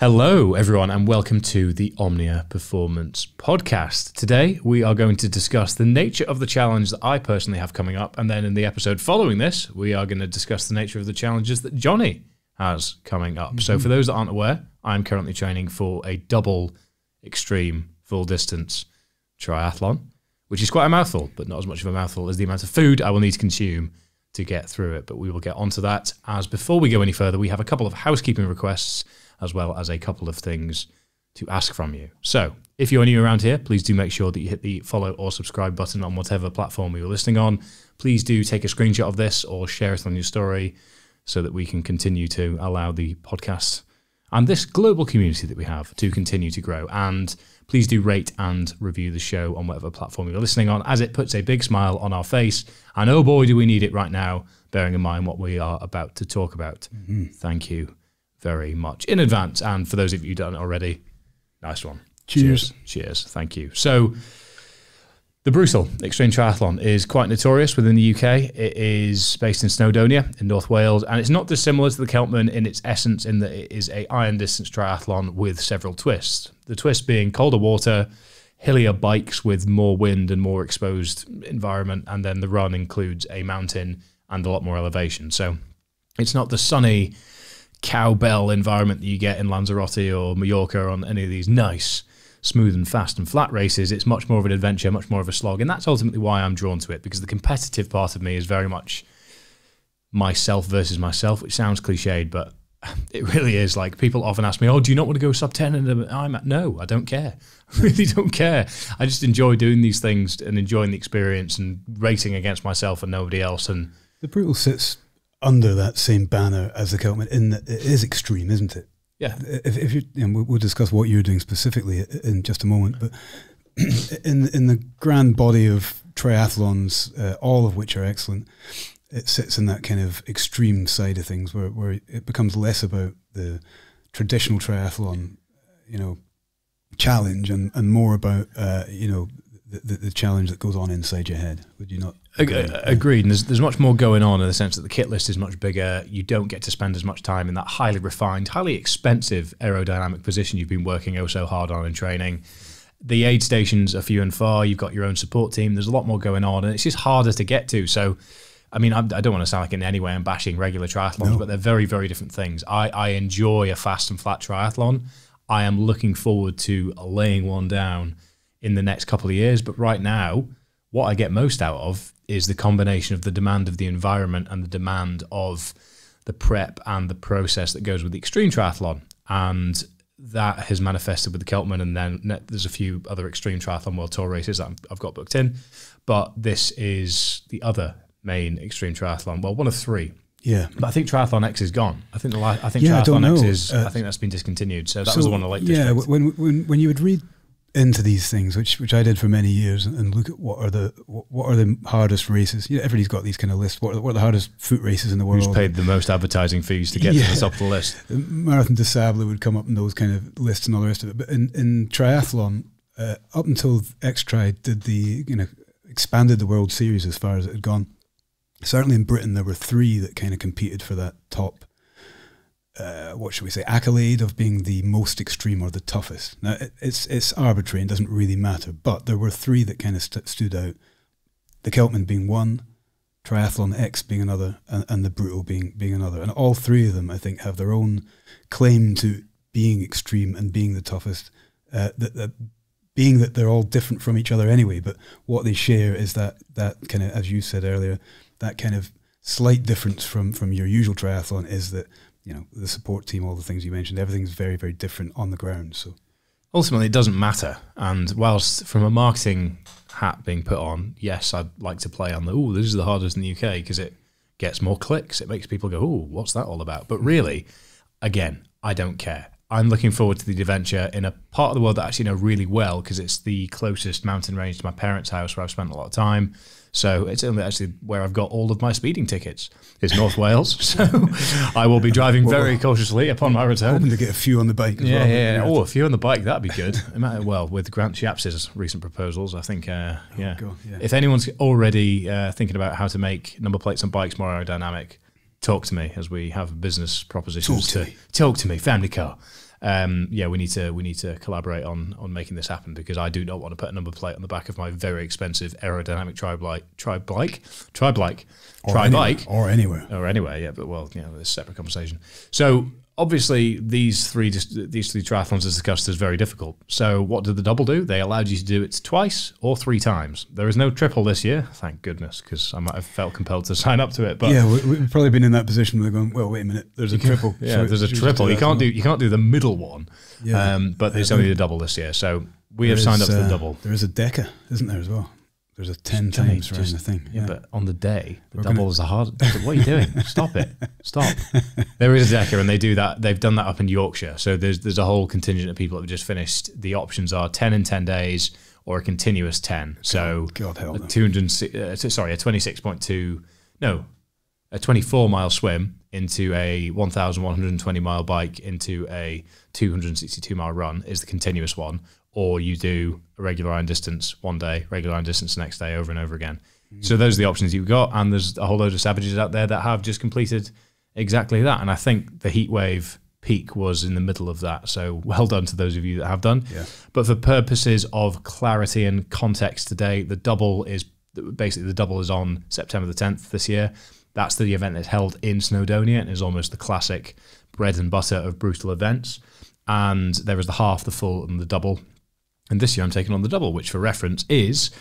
Hello, everyone, and welcome to the OMNIA Performance Podcast. Today, we are going to discuss the nature of the challenge that I personally have coming up, and then in the episode following this, we are going to discuss the nature of the challenges that Jonny has coming up. So for those that aren't aware, I'm currently training for a double extreme full distance triathlon, which is quite a mouthful, but not as much of a mouthful as the amount of food I will need to consume to get through it. But we will get onto that, as before we go any further, we have a couple of housekeeping requests as well as a couple of things to ask from you. So if you're new around here, please do make sure that you hit the follow or subscribe button on whatever platform you're listening on. Please do take a screenshot of this or share it on your story so that we can continue to allow the podcast and this global community that we have to continue to grow. And please do rate and review the show on whatever platform you're listening on, as it puts a big smile on our face. And oh boy, do we need it right now, bearing in mind what we are about to talk about. Thank you very much in advance. And for those of you who don't already, nice one. Cheers. Cheers. Thank you. So the Brutal Extreme Triathlon is quite notorious within the UK. It is based in Snowdonia in North Wales, and it's not dissimilar to the Keltman in its essence in that it is a iron distance triathlon with several twists. The twist being colder water, hillier bikes with more wind and more exposed environment, and then the run includes a mountain and a lot more elevation. So it's not the sunny cowbell environment that you get in Lanzarote or Mallorca on any of these nice, smooth and fast and flat races. It's much more of an adventure, much more of a slog. And that's ultimately why I'm drawn to it, because the competitive part of me is very much myself versus myself, which sounds cliched, but it really is. Like, people often ask me, oh, do you not want to go sub 10? And no, I don't care. I really don't care. I just enjoy doing these things and enjoying the experience and racing against myself and nobody else. And the Brutal sits under that same banner as the Keltman in that it is extreme, isn't it? yeah, If you, we'll discuss what you're doing specifically in just a moment, but in the grand body of triathlons, all of which are excellent, it sits in that kind of extreme side of things where it becomes less about the traditional triathlon, challenge and more about, the challenge that goes on inside your head. Would you not? Agreed. And there's much more going on in the sense that the kit list is much bigger. You don't get to spend as much time in that highly refined, highly expensive aerodynamic position you've been working oh so hard on in training. The aid stations are few and far. You've got your own support team. There's a lot more going on, and it's just harder to get to. So, I mean, I don't want to sound like in any way I'm bashing regular triathlons, but they're very, very different things. I enjoy a fast and flat triathlon. I am looking forward to laying one down in the next couple of years. But right now, what I get most out of is the combination of the demand of the environment and the demand of the prep and the process that goes with the extreme triathlon. And that has manifested with the Keltman, and then there's a few other extreme triathlon world tour races that I've got booked in. But this is the other main extreme triathlon. Well, one of three. Yeah, but I think Triathlon X is gone. I think Triathlon X is. I think that's been discontinued. So that was the one I liked. Yeah, when you would read into these things, which I did for many years, and look at what are the hardest races. Everybody's got these kind of lists. What are the hardest foot races in the world? Who's paid the most advertising fees to get to the top of the list? Marathon des Sables would come up in those kind of lists and all the rest of it. But in triathlon, up until X-Tri did expanded the World Series as far as it had gone. Certainly in Britain, there were three that kind of competed for that top, what should we say, accolade of being the most extreme or the toughest. Now, it's arbitrary and doesn't really matter, but there were three that kind of stood out. The Keltman being one, Triathlon X being another, and the Brutal being another. And all three of them, I think, have their own claim to being extreme and being the toughest, being that they're all different from each other anyway, but what they share is that kind of, as you said earlier, that kind of slight difference from your usual triathlon is that, the support team, all the things you mentioned, everything's very, very different on the ground. So ultimately it doesn't matter. And whilst from a marketing hat being put on, yes, I'd like to play on this is the hardest in the UK because it gets more clicks. It makes people go, what's that all about? But really, again, I don't care. I'm looking forward to the adventure in a part of the world that I actually know really well because it's the closest mountain range to my parents' house where I've spent a lot of time. So it's only actually where I've got all of my speeding tickets is North Wales. So I will be driving very cautiously upon my return. Hoping to get a few on the bike as well. Yeah. Oh, a few on the bike, that'd be good. Well, with Grant Shapps' recent proposals, I think, God, yeah. If anyone's already thinking about how to make number plates on bikes more aerodynamic, talk to me as we have business propositions. Talk to me, family car. yeah, we need to collaborate on making this happen, because I do not want to put a number plate on the back of my very expensive aerodynamic tri-bike or anywhere. Yeah, but well, you know, it's a separate conversation. So obviously, these three triathlons as discussed is very difficult. So what did the double do? They allowed you to do it twice or 3 times. There is no triple this year, thank goodness, because I might have felt compelled to sign up to it. But yeah, we've probably been in that position where they're going, well, wait a minute, there's a triple. Yeah, there's a triple. You can't do the middle one. Yeah. But there's only the double this year. So we have signed up for the double. There is a deca, isn't there, as well? There's a 10 times around the thing. Yeah, but on the day, the double is a hard. What are you doing? Stop it! Stop. There is a decker, and they do that. They've done that up in Yorkshire. So there's a whole contingent of people that have just finished. The options are 10 in 10 days or a continuous 10. So God help them. a 26.2, no, a 24-mile swim into a 1,120-mile bike into a 262-mile run is the continuous one. Or you do a regular iron distance one day, regular iron distance the next day, over and over again. So those are the options you've got, and there's a whole load of savages out there that have just completed exactly that. And I think the heatwave peak was in the middle of that. So well done to those of you that have done. Yeah. But for purposes of clarity and context today, the double is on September the 10th this year. That's the event that's held in Snowdonia and is almost the classic bread and butter of brutal events. And there is the half, the full, and the double. And this year I'm taking on the double, which for reference is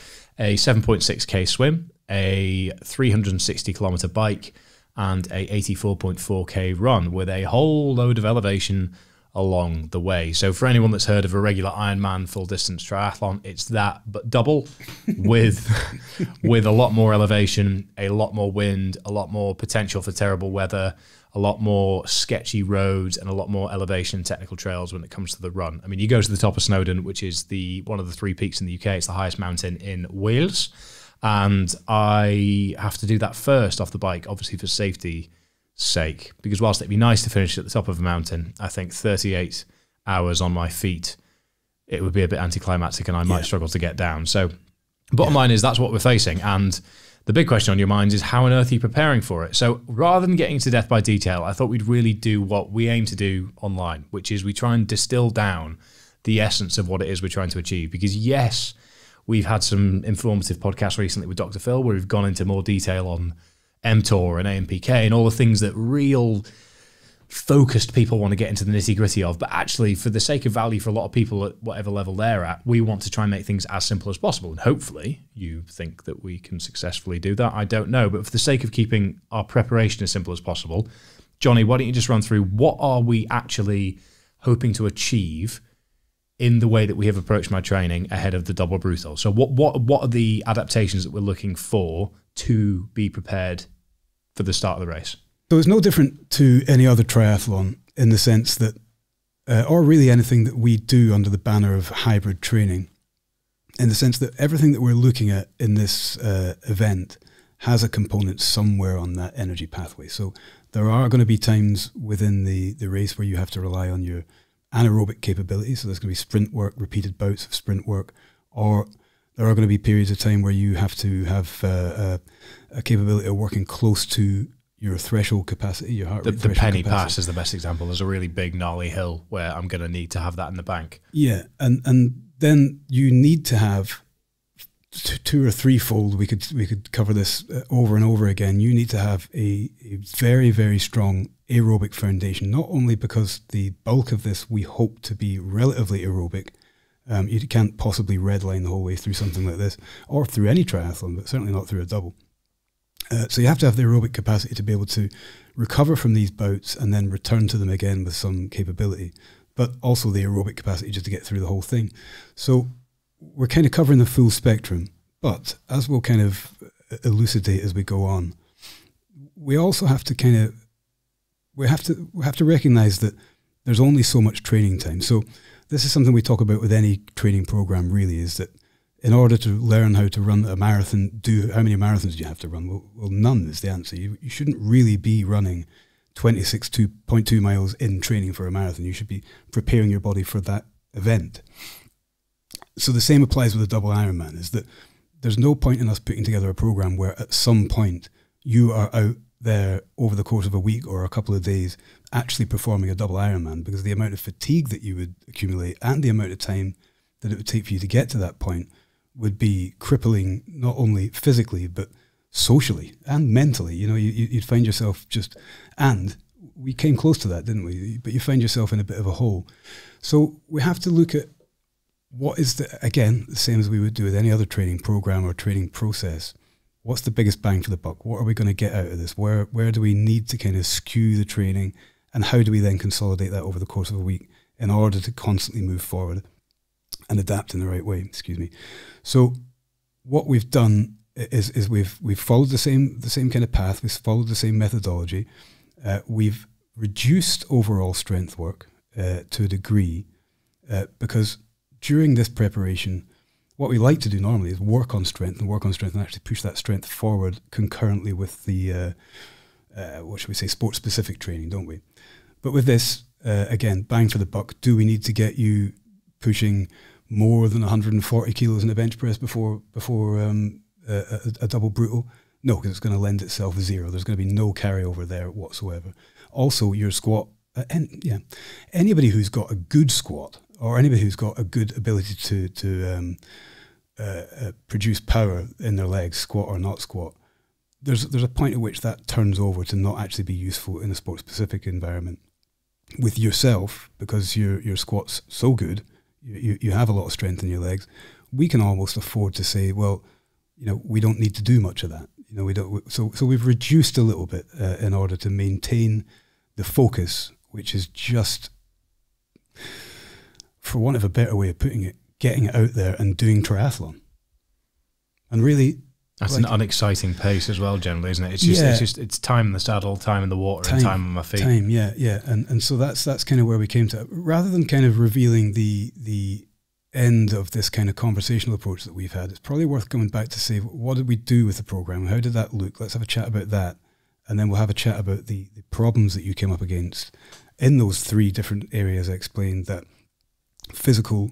a 7.6k swim, a 360-kilometer bike, and a 84.4k run with a whole load of elevation along the way. So for anyone that's heard of a regular Ironman full distance triathlon, it's that, but double with a lot more elevation, a lot more wind, a lot more potential for terrible weather, a lot more sketchy roads, and a lot more elevation technical trails when it comes to the run. I mean, you go to the top of Snowdon, which is one of the 3 peaks in the UK. It's the highest mountain in Wales. And I have to do that first off the bike, obviously for safety sake, because whilst it'd be nice to finish at the top of a mountain, I think 38 hours on my feet, it would be a bit anticlimactic, and I might struggle to get down. So bottom line is that's what we're facing. And the big question on your minds is, how on earth are you preparing for it? So rather than getting to death by detail, I thought we'd really do what we aim to do online, which is we try and distill down the essence of what it is we're trying to achieve. Because yes, we've had some informative podcasts recently with Dr. Phil where we've gone into more detail on mTOR and AMPK and all the things that real focused people want to get into the nitty gritty of. But actually, for the sake of value for a lot of people at whatever level they're at, we want to try and make things as simple as possible. And hopefully you think that we can successfully do that. I don't know. But for the sake of keeping our preparation as simple as possible, Jonny, why don't you just run through what are we actually hoping to achieve in the way that we have approached my training ahead of the double brutal? So what are the adaptations that we're looking for to be prepared for the start of the race? So it's no different to any other triathlon in the sense that, or really anything that we do under the banner of hybrid training, in the sense that everything that we're looking at in this event has a component somewhere on that energy pathway. So there are going to be times within the race where you have to rely on your anaerobic capabilities. So there's going to be sprint work, repeated bouts of sprint work, or there are going to be periods of time where you have to have a capability of working close to your threshold capacity, your heart rate the penny capacity. Pass is the best example. There's a really big gnarly hill where I'm going to need to have that in the bank. Yeah, and then you need to have 2 or 3-fold. We could cover this over and over again. You need to have a very, very strong aerobic foundation, not only because the bulk of this we hope to be relatively aerobic. You can't possibly redline the whole way through something like this, or through any triathlon, but certainly not through a double. So you have to have the aerobic capacity to be able to recover from these bouts and then return to them again with some capability, but also the aerobic capacity just to get through the whole thing. So we're kind of covering the full spectrum, but as we'll kind of elucidate as we go on, we also have to we have to recognize that there's only so much training time. So this is something we talk about with any training program, really, is that in order to learn how to run a marathon, how many marathons do you have to run? Well, none is the answer. You shouldn't really be running 26.2 miles in training for a marathon. You should be preparing your body for that event. So the same applies with a double Ironman, is that there's no point in us putting together a program where at some point you are out there over the course of a week or a couple of days actually performing a double Ironman, because the amount of fatigue that you would accumulate and the amount of time that it would take for you to get to that point would be crippling, not only physically but socially and mentally. You know, you'd find yourself and we came close to that, didn't we? But you find yourself in a bit of a hole. So we have to look at what is the same as we would do with any other training program or training process. What's the biggest bang for the buck? What are we going to get out of this? Where do we need to kind of skew the training, and how do we then consolidate that over the course of a week in order to constantly move forward and adapt in the right way? Excuse me. So what we've done is we've followed the same kind of path. We've followed the same methodology. We've reduced overall strength work to a degree because during this preparation, what we like to do normally is work on strength and actually push that strength forward concurrently with the, sport-specific training, don't we? But with this, again, bang for the buck, do we need to get you pushing more than 140 kilos in a bench press before a double brutal? No, because it's going to lend itself zero. There's going to be no carryover there whatsoever. Also, your squat, anybody who's got a good squat or anybody who's got a good ability to produce power in their legs, squat or not squat, there's a point at which that turns over to not actually be useful in a sport-specific environment. With yourself, because your squat's so good, you have a lot of strength in your legs, we can almost afford to say, well, you know, we don't need to do much of that. You know, we don't. So we've reduced a little bit in order to maintain the focus, which is just, for want of a better way of putting it, getting it out there and doing triathlon. And really, that's an unexciting pace as well, generally, isn't it? It's time in the saddle, time in the water, and time on my feet. And so that's kind of where we came to. Rather than kind of revealing the end of this kind of conversational approach that we've had, it's probably worth going back to say, what did we do with the program? How did that look? Let's have a chat about that. And then we'll have a chat about the problems that you came up against in those three different areas I explained. That physical,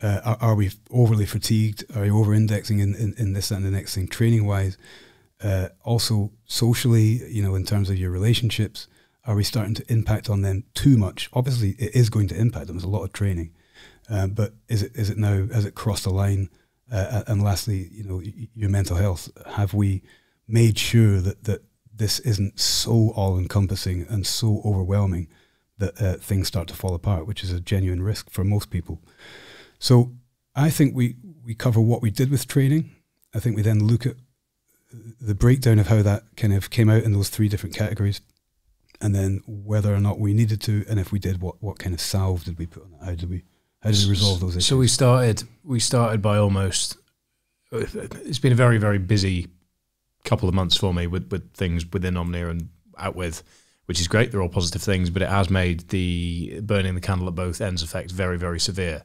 are we overly fatigued? Are you over-indexing in this and the next thing, training-wise? Also, socially, you know, in terms of your relationships, are we starting to impact on them too much? Obviously, it is going to impact them. There's a lot of training. But is it now, has it crossed the line? And lastly, you know, your mental health. Have we made sure that this isn't so all-encompassing and so overwhelming that things start to fall apart, which is a genuine risk for most people? So I think we cover what we did with training. I think we then look at the breakdown of how that kind of came out in those three different categories, and then whether or not we needed to, and if we did, what kind of salve did we put on that? How did we resolve those issues? So we started by almost, it's been a very, very busy couple of months for me with things within Omnia and out with, which is great. They're all positive things, but it has made the burning the candle at both ends effect very, very severe,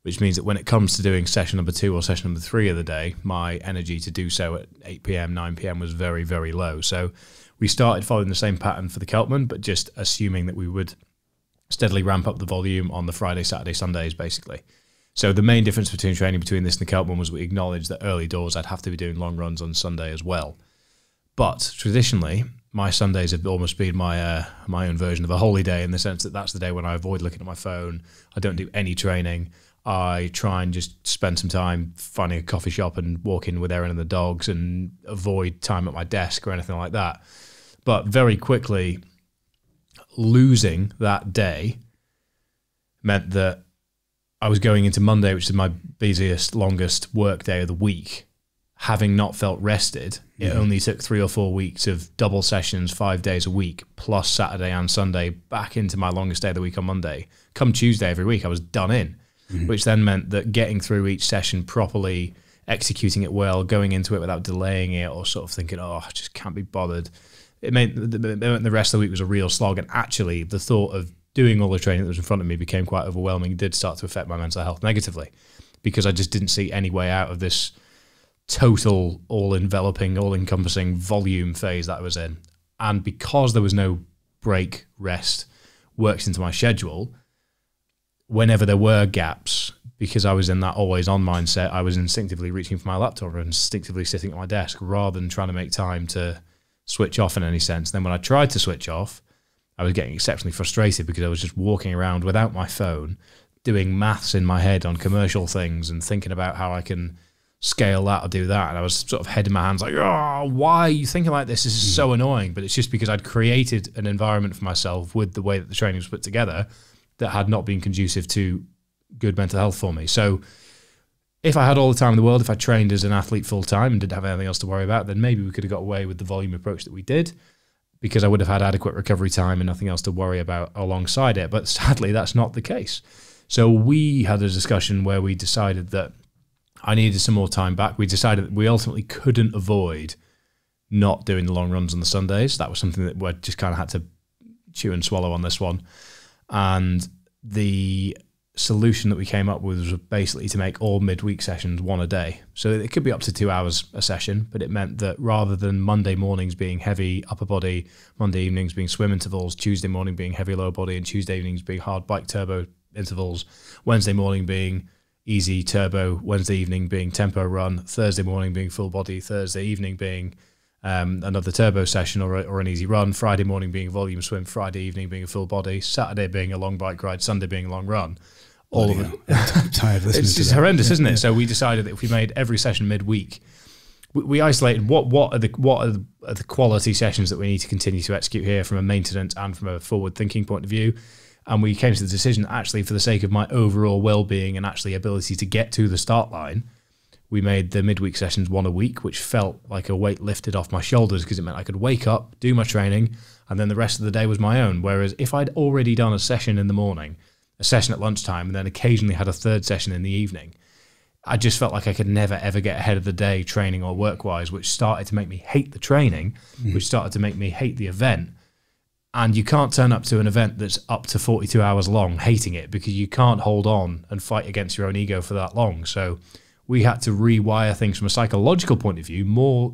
which means that when it comes to doing session number 2 or session number 3 of the day, my energy to do so at 8 p.m., 9 p.m. was very, very low. So we started following the same pattern for the Kelpman, but just assuming that we would steadily ramp up the volume on the Friday, Saturday, Sundays, basically. So the main difference between training between this and the Kelpman was we acknowledged that early doors I'd have to be doing long runs on Sunday as well. But traditionally, my Sundays have almost been my own version of a holy day, in the sense that that's the day when I avoid looking at my phone. I don't do any training. I try and just spend some time finding a coffee shop and walk in with Erin and the dogs and avoid time at my desk or anything like that. But very quickly, losing that day meant that I was going into Monday, which is my busiest, longest work day of the week, having not felt rested. It only took 3 or 4 weeks of double sessions, 5 days a week, plus Saturday and Sunday, back into my longest day of the week on Monday. Come Tuesday every week, I was done in, which then meant that getting through each session properly, executing it well, going into it without delaying it or sort of thinking, oh, I just can't be bothered. It meant the rest of the week was a real slog. And actually, the thought of doing all the training that was in front of me became quite overwhelming. It did start to affect my mental health negatively, because I just didn't see any way out of this total, all-enveloping, all-encompassing volume phase that I was in. And because there was no break, rest, worked into my schedule, whenever there were gaps, because I was in that always-on mindset, I was instinctively reaching for my laptop or instinctively sitting at my desk rather than trying to make time to switch off in any sense. Then when I tried to switch off, I was getting exceptionally frustrated because I was just walking around without my phone, doing maths in my head on commercial things and thinking about how I can scale that or do that. And I was sort of head in my hands like, oh, why are you thinking like this? This is so annoying. But it's just because I'd created an environment for myself with the way that the training was put together that had not been conducive to good mental health for me. So if I had all the time in the world, if I trained as an athlete full time and didn't have anything else to worry about, then maybe we could have got away with the volume approach that we did, because I would have had adequate recovery time and nothing else to worry about alongside it. But sadly, that's not the case. So we had a discussion where we decided that I needed some more time back. We decided that we ultimately couldn't avoid not doing the long runs on the Sundays. That was something that we just kind of had to chew and swallow on this one. And the solution that we came up with was basically to make all midweek sessions one a day. So it could be up to 2 hours a session, but it meant that rather than Monday mornings being heavy upper body, Monday evenings being swim intervals, Tuesday morning being heavy lower body, and Tuesday evenings being hard bike turbo intervals, Wednesday morning being easy turbo, Wednesday evening being tempo run, Thursday morning being full body, Thursday evening being another turbo session or an easy run, Friday morning being volume swim, Friday evening being a full body, Saturday being a long bike ride, Sunday being a long run. All of it. I'm tired listening to that. It's horrendous, isn't it? So we decided that if we made every session midweek, we isolated what are the quality sessions that we need to continue to execute here from a maintenance and from a forward thinking point of view. And we came to the decision, actually, for the sake of my overall well-being and actually ability to get to the start line, we made the midweek sessions one a week, which felt like a weight lifted off my shoulders because it meant I could wake up, do my training, and then the rest of the day was my own. Whereas if I'd already done a session in the morning, a session at lunchtime, and then occasionally had a third session in the evening, I just felt like I could never, ever get ahead of the day training or work-wise, which started to make me hate the training, which started to make me hate the event. And you can't turn up to an event that's up to 42 hours long hating it, because you can't hold on and fight against your own ego for that long. So we had to rewire things from a psychological point of view more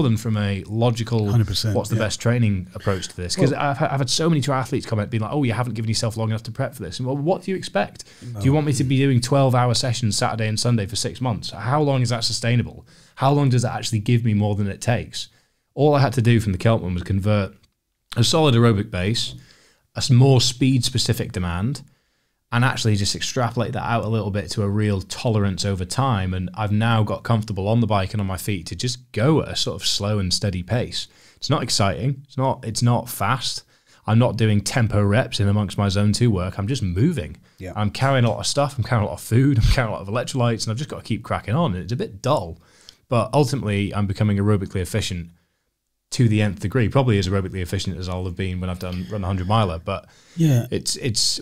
than from a logical 100%, what's the best training approach to this. Because I've had so many triathletes comment being like, oh, you haven't given yourself long enough to prep for this. And well, what do you expect? No. Do you want me to be doing 12-hour sessions Saturday and Sunday for 6 months? How long is that sustainable? How long does that actually give me more than it takes? All I had to do from the Keltman was convert a solid aerobic base, a more speed-specific demand, and actually just extrapolate that out a little bit to a real tolerance over time. And I've now got comfortable on the bike and on my feet to just go at a sort of slow and steady pace. It's not exciting. It's not fast. I'm not doing tempo reps in amongst my zone 2 work. I'm just moving. Yeah. I'm carrying a lot of stuff. I'm carrying a lot of food. I'm carrying a lot of electrolytes, and I've just got to keep cracking on. And it's a bit dull, but ultimately I'm becoming aerobically efficient to the nth degree, probably as aerobically efficient as I'll have been when I've run a 100-miler. But yeah,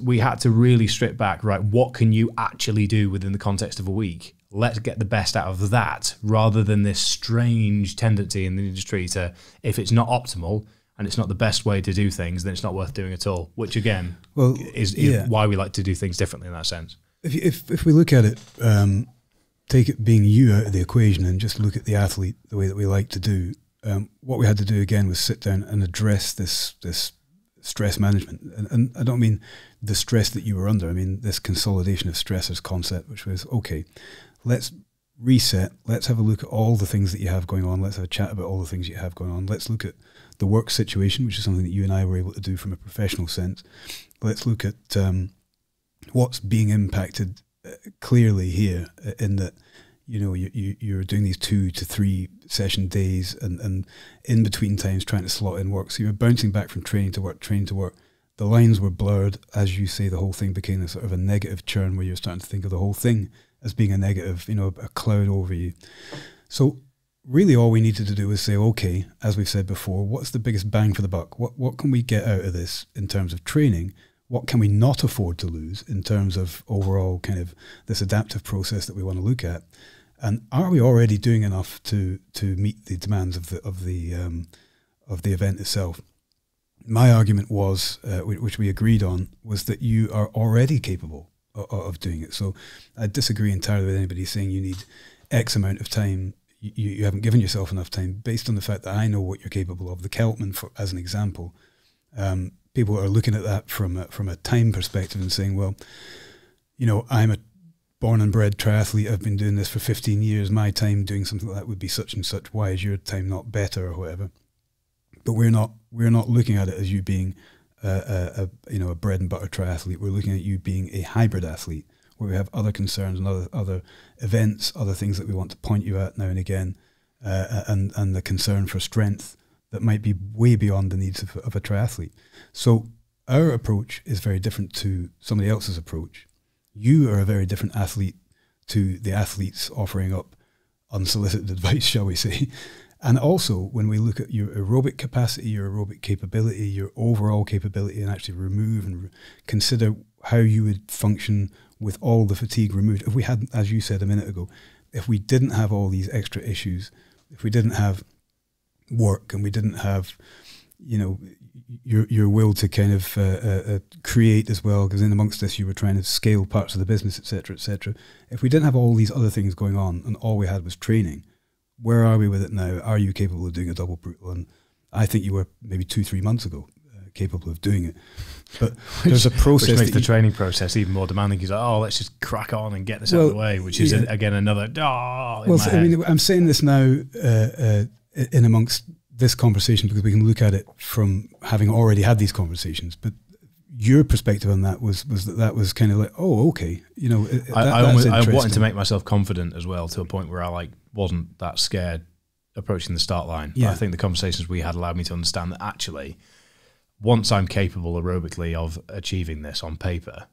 we had to really strip back, right, what can you actually do within the context of a week? Let's get the best out of that, rather than this strange tendency in the industry to, if it's not optimal and it's not the best way to do things, then it's not worth doing at all, which again is why we like to do things differently in that sense. If we look at it, take it being you out of the equation and just look at the athlete the way that we like to do, what we had to do again was sit down and address this stress management. And I don't mean the stress that you were under. I mean this consolidation of stressors concept, which was, okay, let's reset. Let's have a look at all the things that you have going on. Let's have a chat about all the things you have going on. Let's look at the work situation, which is something that you and I were able to do from a professional sense. Let's look at what's being impacted clearly here, in that, you know, you're doing these 2 to 3 session days and in between times trying to slot in work. So you're bouncing back from training to work. The lines were blurred. As you say, the whole thing became a sort of a negative churn where you're starting to think of the whole thing as being a negative, you know, a cloud over you. So really all we needed to do was say, okay, as we've said before, what's the biggest bang for the buck? What can we get out of this in terms of training? What can we not afford to lose in terms of overall kind of this adaptive process that we want to look at? And are we already doing enough to meet the demands of the event itself? My argument was, which we agreed on, was that you are already capable of doing it. So I disagree entirely with anybody saying you need X amount of time. You haven't given yourself enough time, based on the fact that I know what you're capable of. The Keltman, as an example, people are looking at that from a time perspective and saying, well, you know, I'm a born and bred triathlete, I've been doing this for 15 years, my time doing something like that would be such and such, why is your time not better or whatever? But we're not looking at it as you being a bread and butter triathlete. We're looking at you being a hybrid athlete, where we have other concerns and other events, other things that we want to point you at now and again, and the concern for strength that might be way beyond the needs of a triathlete. So our approach is very different to somebody else's approach. You are a very different athlete to the athletes offering up unsolicited advice, shall we say. And also, when we look at your aerobic capacity, your aerobic capability, your overall capability, and actually remove and consider how you would function with all the fatigue removed. If we had, as you said a minute ago, if we didn't have all these extra issues, if we didn't have work and we didn't have, your will to kind of create as well, because in amongst this you were trying to scale parts of the business, etc., etc. If we didn't have all these other things going on and all we had was training, where are we with it now? Are you capable of doing a double brutal? And I think you were maybe 2-3 months ago capable of doing it. But there's a process which makes the training process even more demanding. He's like, oh, let's just crack on and get this out of the way, which is again another I'm saying this now in amongst this conversation because we can look at it from having already had these conversations. But your perspective on that was that was kind of like, oh, okay, I wanted to make myself confident as well, to a point where I wasn't that scared approaching the start line. Yeah. But I think the conversations we had allowed me to understand that actually, once I'm capable aerobically of achieving this on paper,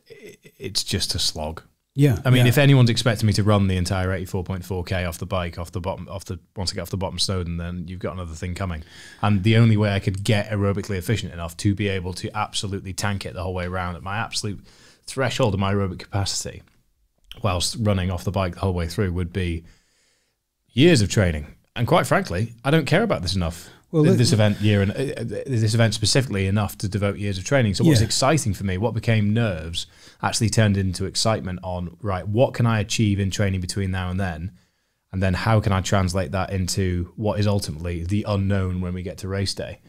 it's just a slog. Yeah. I mean, if anyone's expecting me to run the entire 84.4K off the bike, once I get off the bottom Snowdon, then you've got another thing coming. And the only way I could get aerobically efficient enough to be able to absolutely tank it the whole way around at my absolute threshold of my aerobic capacity, whilst running off the bike the whole way through, would be years of training. And quite frankly, I don't care about this enough. Well, this event specifically enough to devote years of training. So what's exciting for me, what became nerves, actually turned into excitement on, right, what can I achieve in training between now and then how can I translate that into what is ultimately the unknown when we get to race day?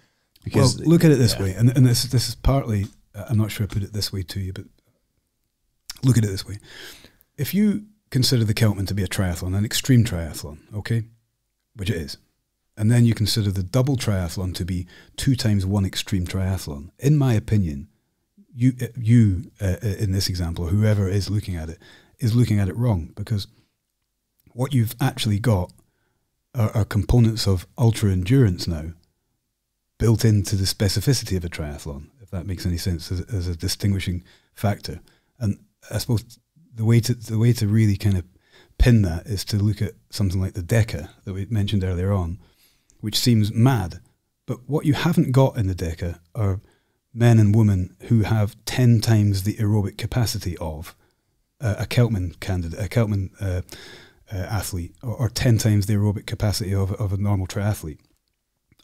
Because look at it this way, and this is partly, I'm not sure I put it this way to you, but look at it this way. If you consider the Keltman to be a triathlon, an extreme triathlon, okay, which it is, and then you consider the double triathlon to be 2 times 1 extreme triathlon. In my opinion, you in this example, whoever is looking at it wrong, because what you've actually got are components of ultra endurance now built into the specificity of a triathlon, if that makes any sense as a distinguishing factor. And I suppose the way to really kind of pin that is to look at something like the Deca that we mentioned earlier on, which seems mad, but what you haven't got in the Deca are men and women who have 10 times the aerobic capacity of a Keltman candidate, a Keltman athlete, or 10 times the aerobic capacity of a normal triathlete,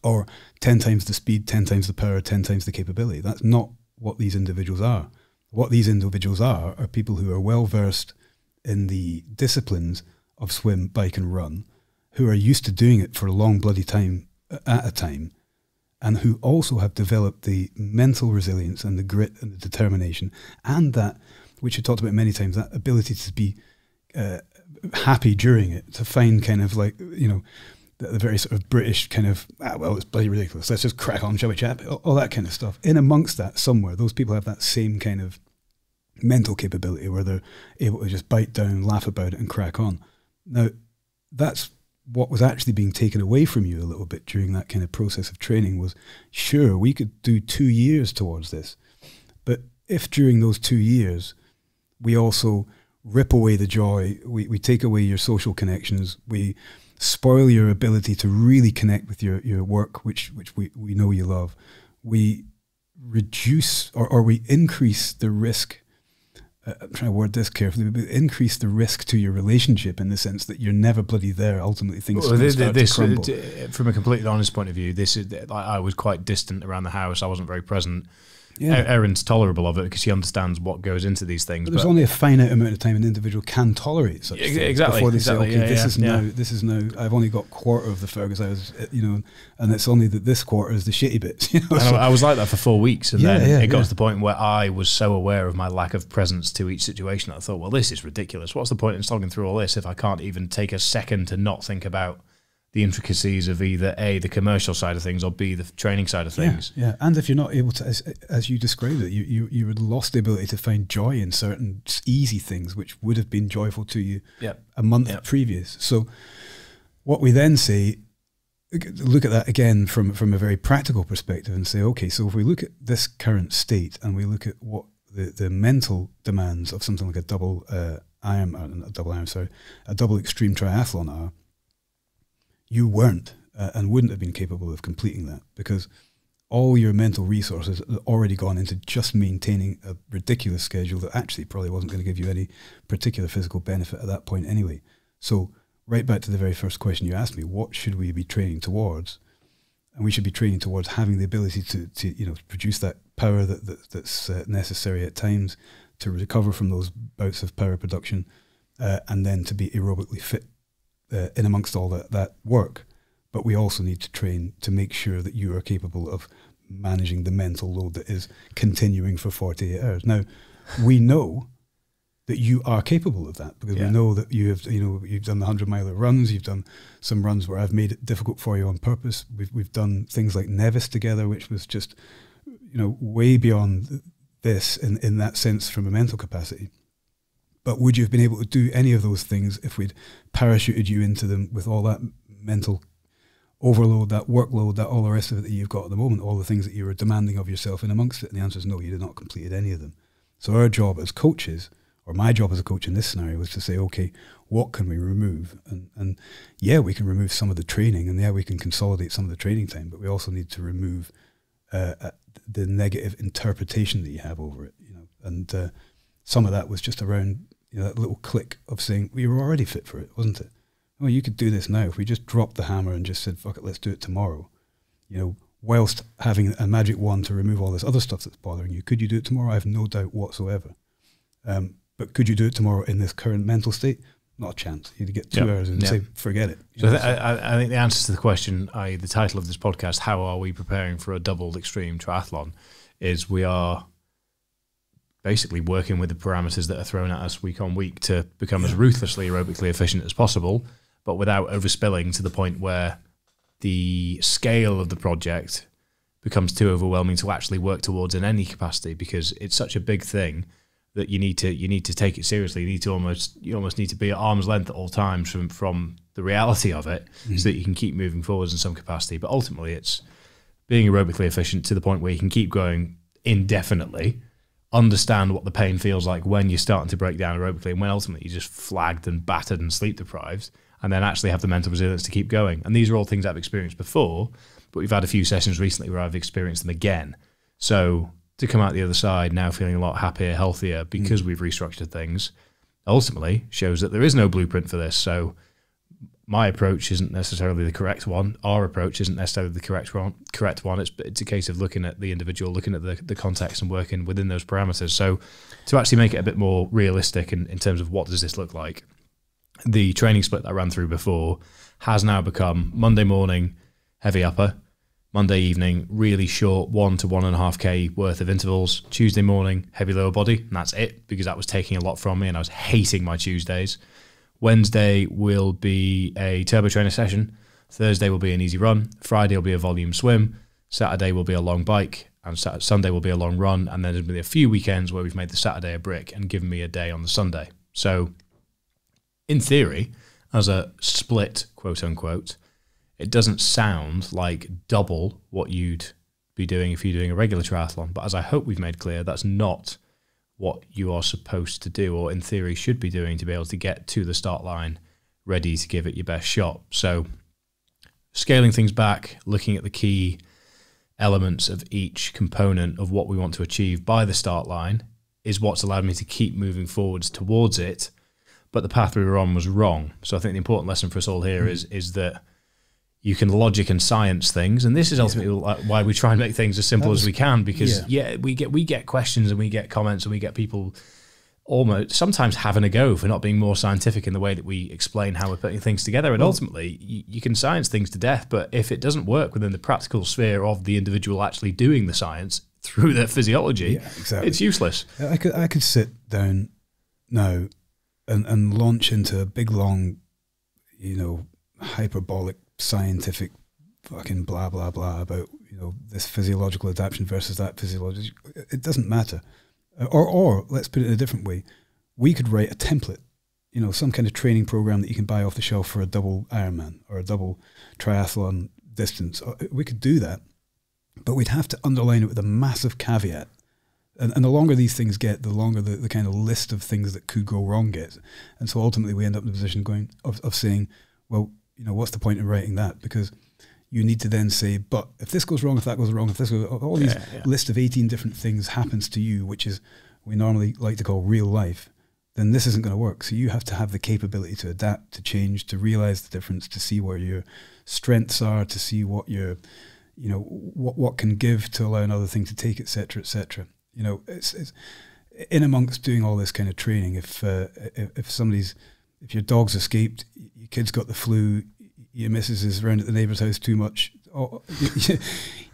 or 10 times the speed, 10 times the power, 10 times the capability. That's not what these individuals are. What these individuals are people who are well versed in the disciplines of swim, bike and run, who are used to doing it for a long bloody time at a time, and who also have developed the mental resilience and the grit and the determination, and that, which we talked about many times, that ability to be happy during it, to find kind of like, the very sort of British kind of, well, it's bloody ridiculous, let's just crack on, shall we, chap? All that kind of stuff. In amongst that somewhere, those people have that same kind of mental capability where they're able to just bite down, laugh about it and crack on. Now, that's what was actually being taken away from you a little bit during that kind of process of training was, sure, we could do 2 years towards this, but if during those 2 years we also rip away the joy, we take away your social connections, we spoil your ability to really connect with your work, which we know you love, we reduce or we increase the risk, I'm trying to word this carefully, but increase the risk to your relationship in the sense that you're never bloody there. Ultimately, things start to crumble. From a completely honest point of view, this is, I was quite distant around the house. I wasn't very present. Yeah. Erin's tolerable of it because she understands what goes into these things. But there's only a finite amount of time an individual can tolerate such things before they say, okay, this is now, I've only got quarter of the Fergus I was, and it's only that this quarter is the shitty bits. So I was like that for 4 weeks, and then it got to the point where I was so aware of my lack of presence to each situation that I thought, well, this is ridiculous. What's the point in slogging through all this if I can't even take a second to not think about the intricacies of either A, the commercial side of things, or B, the training side of things. Yeah. And if you're not able to, as you described it, you would lost the ability to find joy in certain easy things which would have been joyful to you a month previous. So what we then say, look at that again from a very practical perspective and say, okay, so if we look at this current state and we look at what the mental demands of something like a double extreme triathlon are, you weren't and wouldn't have been capable of completing that, because all your mental resources had already gone into just maintaining a ridiculous schedule that actually probably wasn't going to give you any particular physical benefit at that point anyway. So right back to the very first question you asked me, what should we be training towards? And we should be training towards having the ability to produce that power that's necessary at times to recover from those bouts of power production, and then to be aerobically fit in amongst all that work. But we also need to train to make sure that you are capable of managing the mental load that is continuing for 48 hours. Now, we know that you are capable of that, because we know that you've done the 100-miler runs, you've done some runs where I've made it difficult for you on purpose. We've done things like Nevis together, which was just way beyond this in that sense from a mental capacity. But would you have been able to do any of those things if we'd parachuted you into them with all that mental overload, that workload, that all the rest of it that you've got at the moment, all the things that you were demanding of yourself in amongst it? And the answer is no, you did not completed any of them. So our job as coaches, or my job as a coach in this scenario, was to say, okay, what can we remove? And we can remove some of the training, and we can consolidate some of the training time, but we also need to remove the negative interpretation that you have over it, and some of that was just around that little click of saying, well, you were already fit for it, wasn't it? Oh, you could do this now. If we just dropped the hammer and just said, fuck it, let's do it tomorrow, whilst having a magic wand to remove all this other stuff that's bothering you, could you do it tomorrow? I have no doubt whatsoever. But could you do it tomorrow in this current mental state? Not a chance. You'd get 2 hours and say, forget it. So I think the answer to the question, i.e. the title of this podcast, how are we preparing for a doubled extreme triathlon, is we are basically working with the parameters that are thrown at us week on week to become as ruthlessly aerobically efficient as possible, but without overspilling to the point where the scale of the project becomes too overwhelming to actually work towards in any capacity, because it's such a big thing that you need to take it seriously. You almost need to be at arm's length at all times from the reality of it, so that you can keep moving forwards in some capacity. But ultimately, it's being aerobically efficient to the point where you can keep going indefinitely, understand what the pain feels like when you're starting to break down aerobically, and when ultimately you're just flagged and battered and sleep deprived, and then actually have the mental resilience to keep going. And these are all things I've experienced before, but we've had a few sessions recently where I've experienced them again. So to come out the other side now feeling a lot happier, healthier, because we've restructured things, ultimately shows that there is no blueprint for this. So my approach isn't necessarily the correct one. Our approach isn't necessarily the correct one. It's a case of looking at the individual, looking at the context, and working within those parameters. So to actually make it a bit more realistic in terms of what does this look like, the training split that I ran through before has now become Monday morning, heavy upper, Monday evening, really short 1 to 1.5K worth of intervals. Tuesday morning, heavy lower body, and that's it, because that was taking a lot from me and I was hating my Tuesdays. Wednesday will be a turbo trainer session. Thursday will be an easy run. Friday will be a volume swim. Saturday will be a long bike, and Sunday will be a long run. And then there'll be a few weekends where we've made the Saturday a brick and given me a day on the Sunday. So in theory, as a split, quote unquote, it doesn't sound like double what you'd be doing if you're doing a regular triathlon. But as I hope we've made clear, that's not what you are supposed to do, or in theory should be doing, to be able to get to the start line ready to give it your best shot. So scaling things back, looking at the key elements of each component of what we want to achieve by the start line is what's allowed me to keep moving forwards towards it. But the path we were on was wrong. So I think the important lesson for us all here is that you can logic and science things, and this is ultimately why we try and make things as simple as we can, because we get questions and we get comments and we get people almost sometimes having a go for not being more scientific in the way that we explain how we're putting things together. And ultimately, you can science things to death, but if it doesn't work within the practical sphere of the individual actually doing the science through their physiology, it's useless. I could sit down now and launch into a big long, hyperbolic scientific fucking blah blah blah about this physiological adaptation versus that physiological. It doesn't matter. Or let's put it in a different way. We could write a template, some kind of training program that you can buy off the shelf for a double Ironman or a double triathlon distance. We could do that, but we'd have to underline it with a massive caveat. And the longer these things get, the longer the kind of list of things that could go wrong gets. And so ultimately we end up in a position of saying, well, what's the point in writing that? Because you need to then say, but if this goes wrong, if that goes wrong, if this goes, all these list of 18 different things happens to you, which is we normally like to call real life, then this isn't going to work. So you have to have the capability to adapt, to change, to realize the difference, to see where your strengths are, to see what your, what can give to allow another thing to take, etc., etc. It's in amongst doing all this kind of training. If your dog's escaped, your kid's got the flu, your missus is around at the neighbour's house too much,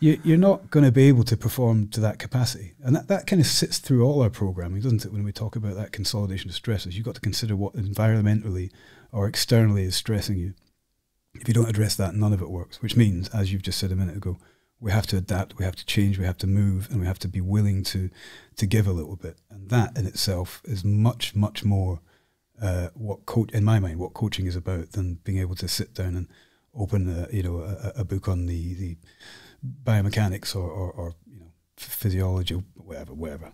you're not going to be able to perform to that capacity. And that kind of sits through all our programming, doesn't it? When we talk about that consolidation of stresses, you've got to consider what environmentally or externally is stressing you. If you don't address that, none of it works, which means, as you've just said a minute ago, we have to adapt, we have to change, we have to move, and we have to be willing to give a little bit. And that in itself is much, much more in my mind, what coaching is about than being able to sit down and open a book on the biomechanics or physiology or whatever.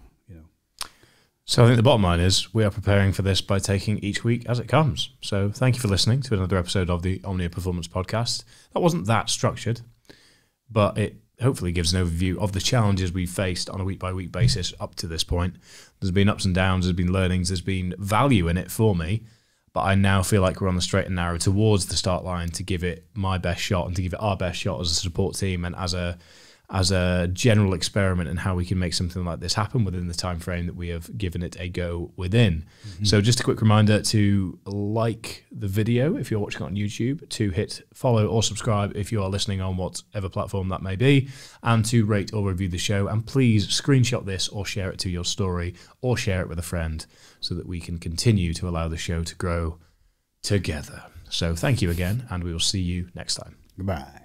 So I think the bottom line is we are preparing for this by taking each week as it comes. So thank you for listening to another episode of the OMNIA Performance Podcast. That wasn't that structured, but it hopefully gives an overview of the challenges we've faced on a week-by-week basis up to this point. There's been ups and downs, there's been learnings, there's been value in it for me, but I now feel like we're on the straight and narrow towards the start line to give it my best shot and to give it our best shot as a support team and as a general experiment in how we can make something like this happen within the time frame that we have given it a go within. Mm-hmm. So just a quick reminder to like the video if you're watching on YouTube, to hit follow or subscribe if you are listening on whatever platform that may be, and to rate or review the show. And please screenshot this or share it to your story or share it with a friend so that we can continue to allow the show to grow together. So thank you again, and we will see you next time. Goodbye.